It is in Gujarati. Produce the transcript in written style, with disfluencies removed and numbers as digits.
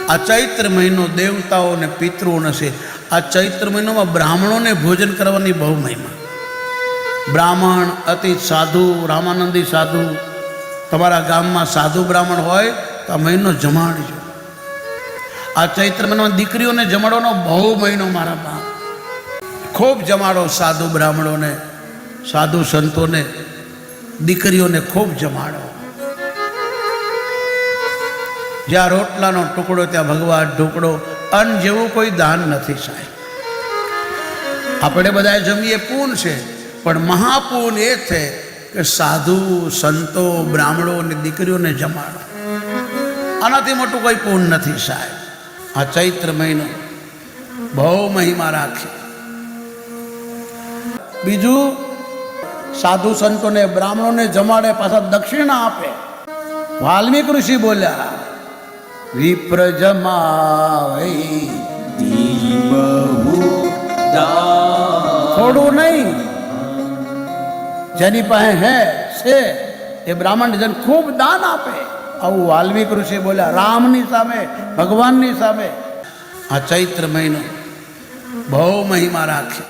આ ચૈત્ર મહિનો દેવતાઓ અને પિતૃઓને છે. આ ચૈત્ર મહિનામાં બ્રાહ્મણોને ભોજન કરવાની બહુ મહિમા. બ્રાહ્મણ અતિ સાધુ, રામાનંદી સાધુ, તમારા ગામમાં સાધુ બ્રાહ્મણ હોય તો આ મહિનો જમાડજો. આ ચૈત્ર મહિનામાં દીકરીઓને જમાડવાનો બહુ મહિનો મારા બાપ. ખૂબ જમાડો સાધુ બ્રાહ્મણોને, સાધુ સંતોને, દીકરીઓને ખૂબ જમાડો. જ્યાં રોટલાનો ટુકડો ત્યાં ભગવાન ઢોકળો. અન્ન જેવું કોઈ દાન નથી સાહેબ. આપણે બધા જમીએ પૂન છે, પણ મહાપૂન એ છે કે સાધુ સંતો બ્રાહ્મણો અને દીકરીઓને જમાડો. આનાથી મોટું કોઈ પૂન નથી સાહેબ. આ ચૈત્ર મહિનો બહુ મહિમા રાખે. બીજું, સાધુ સંતોને બ્રાહ્મણોને જમાડે, પાછા દક્ષિણા આપે. વાલ્મીક ઋષિ બોલ્યા, વિપ્ર જમાવે થોડું નહીં, જેની પાસે હે છે એ બ્રાહ્મણ જન ખૂબ દાન આપે. આવું વાલ્મીક ઋષિ બોલ્યા રામની સામે, ભગવાનની સામે. આ ચૈત્ર મહિનો બહુ મહિમા રાખે.